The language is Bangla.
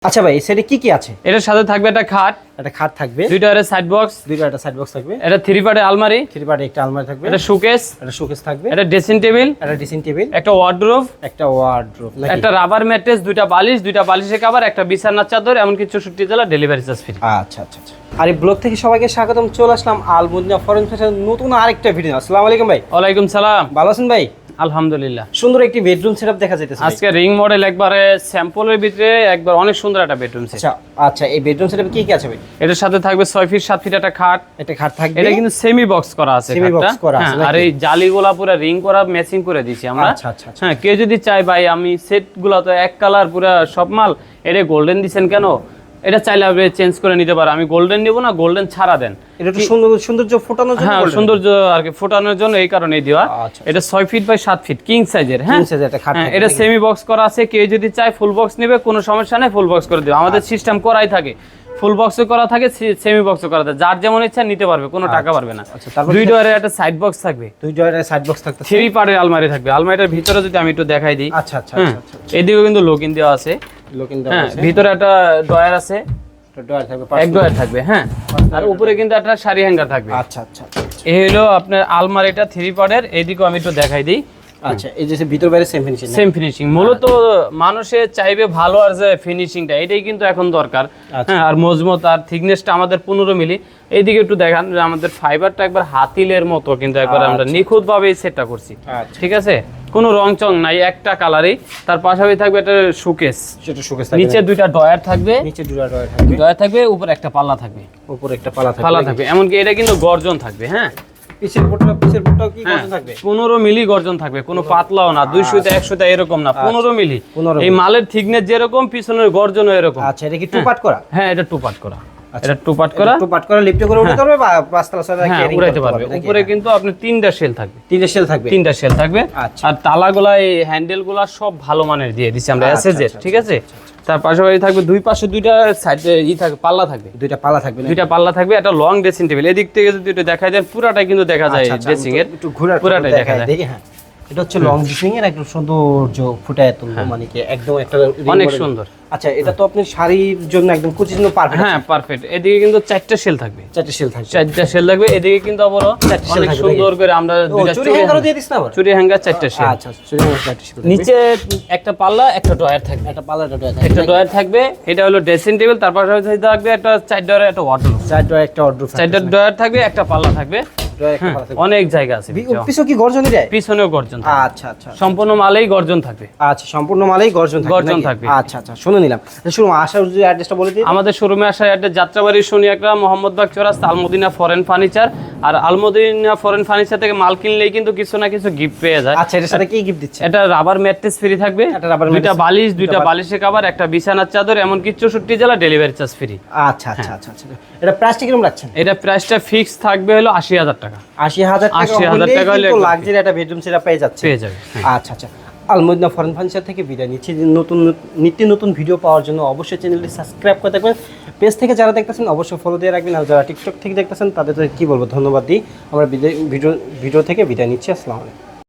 আচ্ছা ভাই, এই সেটে কি আছে? এটার সাথে থাকবে একটা খাট থাকবে, দুইটা সাইড বক্স থাকবে, এটা থ্রি পার্টের আলমারি, একটা আলমারি থাকবে, এটা শোকেস থাকবে, এটা ড্রেসিং টেবিল, একটা ওয়ার্ডরোব, একটা রাবার ম্যাট্রেস, দুইটা বালিশের কভার, একটা বিছানার চাদর, এমনকি 64 জেলা ডেলিভারি চার্জ ফ্রি। আচ্ছা। আর এই ব্লগ থেকে সবাইকে স্বাগতম। চলে আসলাম আল মদিনা ফরেন ফ্যাশন নতুন আরেকটা ভিডিও। আসসালামু আলাইকুম ভাই। ওয়ালাইকুম সালাম। ভালো আছেন ভাই? আলহামদুলিল্লাহ। সুন্দর একটি বেডরুম সেটআপ দেখা যাইতেছে আজকে রিং মডেল, একবারে স্যাম্পলের ভিতরে একবার অনেক সুন্দর একটা বেডরুম সেট। আচ্ছা, এই বেডরুম সেটআপে কি আছে ভাই? এটার সাথে থাকবে 6 ফিট 7 ফিট একটা খাট থাকবে। এটা কিন্তু সেমি বক্স করা আছে, আর এই জালিগুলা পুরো রিং করা ম্যাচিং করে দিয়েছি আমরা। আচ্ছা। হ্যাঁ, কেউ যদি চাই ভাই আমি সেটগুলো তো এক কালার পুরো সব মাল, এটা গোল্ডেন দিবেন কেন, এটা চাইলে আপনি চেঞ্জ করে নিতে পারেন। আমি গোল্ডেন নিব না, গোল্ডেন ছাড়া দেন। এটা একটু সৌন্দর্য ফোটানোর জন্য। হ্যাঁ, সৌন্দর্য আর কি ফোটানোর জন্য এই কারণেই দেওয়া। এটা 6 ফিট বাই 7 ফিট কিং সাইজের। হ্যাঁ, এটা সেমি বক্স করা আছে। কেউ যদি চায় ফুল বক্স নেবে, কোনো সমস্যা নেই, ফুল বক্স করে দেব। আমাদের সিস্টেম করাই থাকে, ফুল বক্সও করা থাকে, সেমি বক্সও করা থাকে। যার যেমন ইচ্ছা নিতে পারবে, কোনো টাকা পারবে না। দুই ডোরের একটা সাইড বক্স থাকবে, থ্রি পার্টের আলমারি থাকবে। আলমারিটার ভিতরে যদি আমি একটু দেখাই দিই। আচ্ছা। এদিকেও কিন্তু লকিং দেওয়া আছে। হ্যাঁ, ভিতরে একটা ডয়ার আছে, এক ডয়ার থাকবে। হ্যাঁ, আর উপরে কিন্তু একটা শাড়ি হ্যাঙ্গার থাকবে। আচ্ছা। এই হলো আপনার আলমারিটা থ্রি পার্টের। এইদিকেও আমি একটু দেখাই দিই। আচ্ছা, এই যে ভিতর বাইরে সেম ফিনিশিং। মূলত মানুষে চাইবে ভালো, আর যে ফিনিশিংটা এটাই কিন্তু এখন দরকার। হ্যাঁ, আর মজবুত, আর থিকনেসটা আমাদের 15 মিলি। এইদিকে একটু দেখান, আমাদের ফাইবারটা একবার হাতিলের মতো, কিন্তু একবার আমরা নিখুঁত ভাবে সেটটা করছি। ঠিক আছে, কোনো রং চং নাই, একটা কালারই। তার পাশাপাশি থাকবে একটা শোকেস, নিচে দুইটা ডয়ার থাকবে, ডয়ার থাকবে, উপরে একটা পাল্লা থাকবে, পাল্লা থাকবে। এমনকি এটা কিন্তু গর্জন থাকবে। হ্যাঁ, পিছের পোর্টটাও কি গর্জন থাকবে? 15 মিলি গর্জন থাকবে, কোনো পাতলাও না, 200 100 এরকম না, 15 মিলি। এই মালের থিকনেস যেরকম, পিছনের গর্জনও এরকম। আচ্ছা, এটা কি টু পার্ট করা? হ্যাঁ, এটা টু পার্ট করা। এটা টু পার্ট করা লিফটে করে উঠাতে পারবে বা পাঁচতলা সাদা ক্যারি উঠাতে পারবে। উপরে কিন্তু আপনি তিনটা শেল থাকবে। তিনটা শেল থাকবে। আর তালাগুলা, এই হ্যান্ডেলগুলা সব ভালো মানের দিয়ে দিছি আমরা এসএজের। ঠিক আছে, তার পাশাপাশি থাকবে দুই পাশে দুইটা সাইডে থাকবে, পাল্লা থাকবে, দুইটা পাল্লা থাকবে, একটা লং ড্রেসিং টেবিল। এদিক থেকে যদি একটু দেখাই দেন, পুরাটাই কিন্তু দেখা যায় ড্রেসিং এর, একটু পুরাটাই দেখা যায়। হ্যাঁ, এটা হচ্ছে লং ড্রেসিং এর একদম সৌন্দর্য ফুটায় তুললো, মানে কি একদম একটা অনেক সুন্দর। আচ্ছা, এটা তো আপনি শাড়ির জন্য একদম কুচির জন্য পারফেক্ট। হ্যাঁ, পারফেক্ট। এদিকে কিন্তু চারটা শেল থাকবে, এদিকে কিন্তু আবার অনেক সুন্দর করে আমরা দুইটা চুরি হ্যাঙ্গার দিয়ে দিছ না, আবার চুরি হ্যাঙ্গার চারটা শেল। আচ্ছা, চুরি হ্যাঙ্গার চারটা শেল। নিচে একটা পাল্লা, একটা ডয়ার থাকবে, একটা ডয়ার থাকবে। এটা হলো ড্রেসিং টেবিল। তার পাশাপাশি থাকবে একটা চার ডয়ারের একটা ওয়ার্ডরোব, চারটা ডয়ার থাকবে, একটা পাল্লা থাকবে। অনেক জায়গা আছে। পিছনে কি গর্জন দেয়? পিছনেও গর্জন। আচ্ছা। সম্পূর্ণ মালেই গর্জন থাকবে। আচ্ছা, সম্পূর্ণ মালেই গর্জন থাকবে। আচ্ছা, শুনে নিলাম। শোরুম আসার যে অ্যাড্রেসটা বলে দিই। আমাদের শোরুমে আসার অ্যাড্রেস যাত্রাবাড়ি সোনিয়াকড়া, মোহাম্মদবাগ চৌরাস্তা, আলমদিনা ফরেন ফার্নিচার। আর আলমদিনা ফরেন ফার্নিচার থেকে মাল কিনলেই কিন্তু কিছু না কিছু গিফট পেয়ে যায়। আচ্ছা, এর সাথে কি গিফট দিচ্ছে? এটা রাবার ম্যাট্রেস ফ্রি থাকবে, দুইটা বালিশ, দুইটা বালিশের কভার, একটা বিছানার চাদর, এমনকি 64 জেলা ডেলিভারি চার্জ ফ্রি। আচ্ছা। এটা প্রাইসটা কিরকম রাখছেন? এটা প্রাইসটা ফিক্স থাকবে হলো 80,000 টাকা। 80,000 টাকা হলে লাক্সারি একটা বেডরুম সেটআপ পেয়ে যাবে। আচ্ছা। আলমদিনা ফরেন ফার্নিচার থেকে বিদায় নিচ্ছি। নিত্য নতুন ভিডিও পাওয়ার জন্য অবশ্যই চ্যানেলটি সাবস্ক্রাইব করে থাকবেন। পেজ থেকে যারা দেখতেছেন অবশ্যই ফলো দিয়ে রাখবেন, আর যারা টিকটক থেকে দেখতেছেন তাদের কি বলবো, ধন্যবাদ দিই। আমরা ভিডিও থেকে বিদায় নিচ্ছি। আসসালামু আলাইকুম।